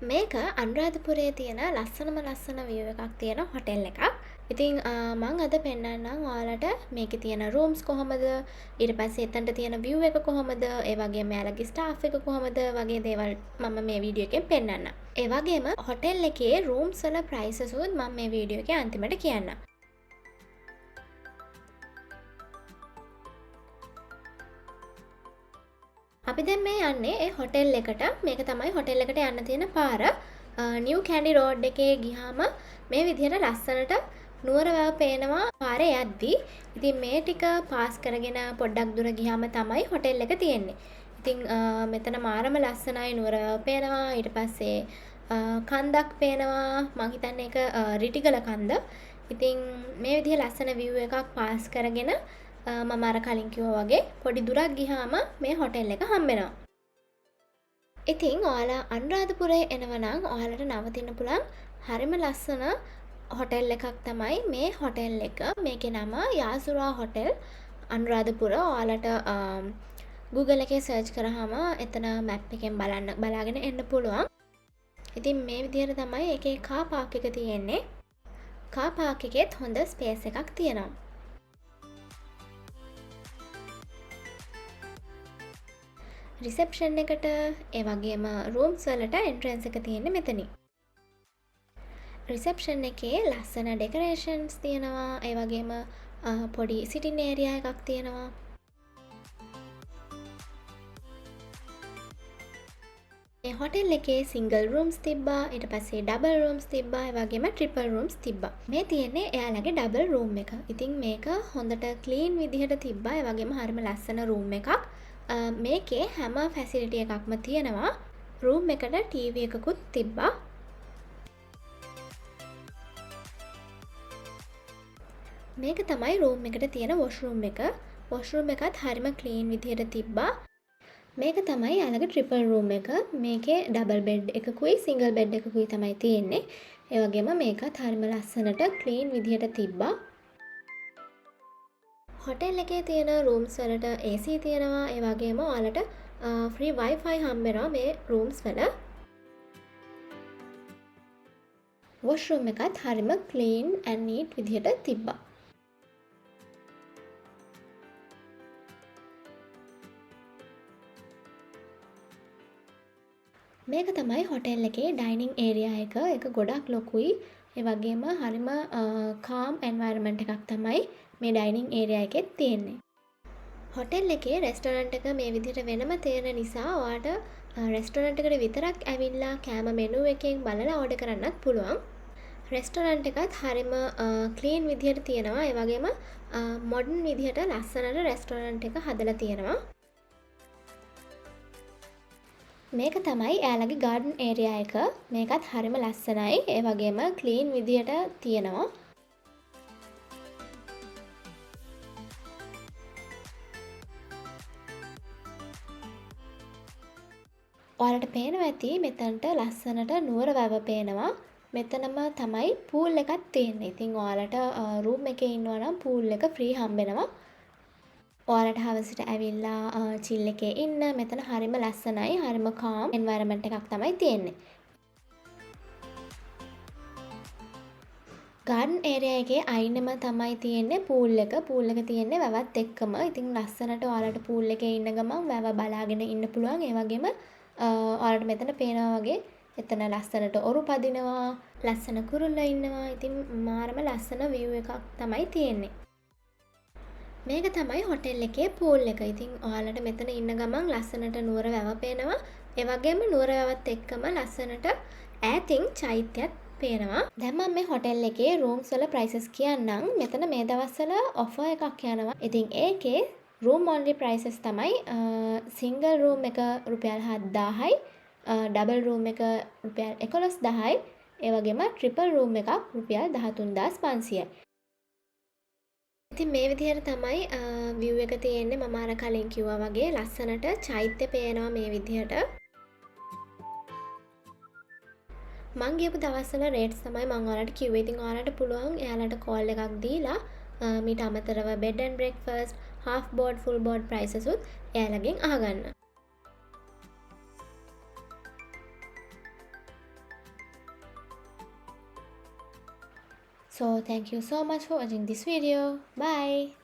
මේක අනුරාධපුරයේ තියෙන ලස්සන view එකක් තියෙන හොටෙල් එකක්. ඉතින් මං අද පෙන්නන්නම් ඔයාලට මේකේ තියෙන rooms කොහමද, ඊට පස්සේ එතනට තියෙන view එක කොහමද, ඒ වගේම එයාලගේ staff එක කොහමද වගේ දේවල් මම මේ වීඩියෝ එකෙන් පෙන්නන්නම්. ඒ වගේම හොටෙල් එකේ rooms වල prices උත් මම මේ වීඩියෝ එකේ අන්තිමට කියන්නම්. අපි දැන් මේ යන්නේ ඒ හොටෙල් එකට. මේක තමයි හොටෙල් එකට යන්න තියෙන පාර. නිව් කැන්ඩි රෝඩ් එකේ ගියාම මේ විදිහට ලස්සනට නුවර වැව පේනවා පාරේ යද්දී. ඉතින් මේ ටික පාස් කරගෙන පොඩ්ඩක් දුර ගියාම තමයි හොටෙල් එක තියෙන්නේ. ඉතින් මෙතන මාරම ලස්සනයි, නුවර වැව පේනවා. ඊට පස්සේ කන්දක් පේනවා. මං හිතන්නේ ඒක රිටිගල කන්ද. ඉතින් මේ විදිහ ලස්සන view එකක් පාස් කරගෙන මම අර කලින් කිව්වා වගේ පොඩි දුරක් ගියාම මේ හොටෙල් එක හම්බෙනවා. ඉතින් ඔයාලා අනුරාධපුරේ එනවා නම් ඔයාලට නවතින්න පුළුවන් හරිම ලස්සන හොටෙල් එකක් තමයි මේ හොටෙල් එක. මේකේ නම යාසුරා හොටෙල් අනුරාධපුර. ඔයාලට Google එකේ සර්ච් කරාම එතන මැප් එකෙන් බලාගෙන එන්න පුළුවන්. ඉතින් මේ විදිහට තමයි එකේ කාර් පාක් එක තියෙන්නේ. කාර් පාක් එකෙත් හොඳ ස්පේස් එකක් තියෙනවා. රිසෙප්ෂන් එකට ඒ වගේම රූම්ස් වලට එන්ට්‍රන්ස් එක තියෙන්නේ මෙතනින්. රිසෙප්ෂන් එකේ ලස්සන ඩෙකරේෂන්ස් තියෙනවා. ඒ වගේම පොඩි සිටින් ඒරියා එකක් තියෙනවා. මේ හොටෙල් එකේ සිංගල් රූම්ස් තිබ්බා, ඊට පස්සේ ඩබල් රූම්ස් තිබ්බා, ඒ වගේම ට්‍රිපල් රූම්ස් තිබ්බා. මේ තියෙන්නේ එයාලගේ ඩබල් රූම් එක. ඉතින් මේක හොඳට ක්ලීන් විදිහට තිබ්බා. ඒ වගේම හරිම ලස්සන රූම් එකක්. මේකේ හැම ෆැසිලිටි එකක්ම තියෙනවා. රූම් එකට ටීවී එකකුත් තිබ්බා. මේක තමයි රූම් එකට තියෙන වොෂ්රූම් එක. වොෂ්රූම් එකත් හරිම ක්ලීන් විදිහට තිබ්බා. මේක තමයි යාළගේ ට්‍රිපල් රූම් එක. මේකේ ඩබල් බෙඩ් එකකුයි සිංගල් බෙඩ් එකකුයි තමයි තියෙන්නේ. ඒ වගේම මේකත් හරිම ලස්සනට ක්ලීන් විදිහට තිබ්බා. හොටෙල් එකේ තියෙන රූම්ස් වලට AC තියෙනවා. ඒ වගේම ඔයාලට ෆ්‍රී Wi-Fi හම්බෙනවා මේ රූම්ස් වල. වොෂ්රූම් එකත් හරිම ක්ලීන් ඇන්ඩ් නීට් විදිහට තිබ්බා. මේක තමයි හොටෙල් එකේ ඩයිනින් ඒරියා එක. ඒක ගොඩක් ලොකුයි. ඒ වගේම හරිම කාම් එන්වයරන්මන්ට් එකක් තමයි මේ ඩයිනින් ඒරියා එකෙත් තියෙන්නේ. හොටෙල් එකේ රෙස්ටොරන්ට් එක මේ විදිහට වෙනම තියෙන නිසා ඔයාට රෙස්ටොරන්ට් එකට විතරක් ඇවිල්ලා කෑම මෙනු එකෙන් බලලා ඕඩර් කරන්නත් පුළුවන්. රෙස්ටොරන්ට් එකත් හරිම ක්ලීන් විදිහට තියෙනවා. ඒ වගේම මොඩර්න් විදිහට ලස්සනට රෙස්ටොරන්ට් එක හදලා තියෙනවා. මේක තමයි එයාලගේ ගාඩන් ඒරියා එක. මේකත් හරිම ලස්සනයි. ඒ වගේම ක්ලීන් විදිහට තියෙනවා. ඔයාලට පේනවා ඇති මෙතනට ලස්සනට නුවර වැව පේනවා. මෙතනම තමයි පූල් එකක් තියෙන්නේ. ඉතින් ඔයාලට රූම් එකේ ඉන්නවා නම් පූල් එක ෆ්‍රී හම්බෙනවා. ඔයාලට හවසට ඇවිල්ලා චිල් එකේ ඉන්න. මෙතන හරිම ලස්සනයි. හරිම කාම් එන්වයරන්මන්ට් එකක් තමයි තියෙන්නේ. ගාඩන් ඒරියා එකේ අයිනෙම තමයි තියෙන්නේ පූල් එක. පූල් එක තියෙන්නේ වැවත් එක්කම. ඉතින් ලස්සනට ඔයාලට පූල් එකේ ඉන්න ගමන් වැව බලාගෙන ඉන්න පුළුවන්. ඒ වගේම ඔයාලට මෙතන පේනවා වගේ එතන ලස්සනට ඔරු පදිනවා. ලස්සන කුරුල්ලෝ ඉන්නවා. ඉතින් මාරම ලස්සන view එකක් තමයි තියෙන්නේ. මේක තමයි හොටෙල් එකේ පූල් එක. ඉතින් ඔයාලට මෙතන ඉන්න ගමන් ලස්සනට නුවර වැව පේනවා. ඒ වගේම නුවර වැවත් එක්කම ලස්සනට ඈතින් චෛත්‍යයත් පේනවා. දැන් මම මේ හොටෙල් එකේ රූම්ස් වල ප්‍රයිසස් කියන්නම්. මෙතන මේ දවස්වල ඔෆර් එකක් යනවා. ඉතින් ඒකේ room only prices තමයි single room එක රුපියල් 7000යි, double room එක රුපියල් 11000යි, ඒ වගේම triple room එකක් රුපියල් 13500යි. ඉතින් මේ විදිහට තමයි view එක තියෙන්නේ. මම අර කලින් කිව්වා වගේ ලස්සනට චෛත්‍ය පේනවා මේ විදිහට. මං ගියපු දවස්වල රේට්ස් තමයි මං ඔයාලට කිව්වේ. ඉතින් ඔයාලට පුළුවන් එයාලට කෝල් එකක් දීලා මීට අමතරව bed and breakfast, half board, full board prices උත් එයාලගෙන් අහගන්න. So thank you so much for watching this video. Bye.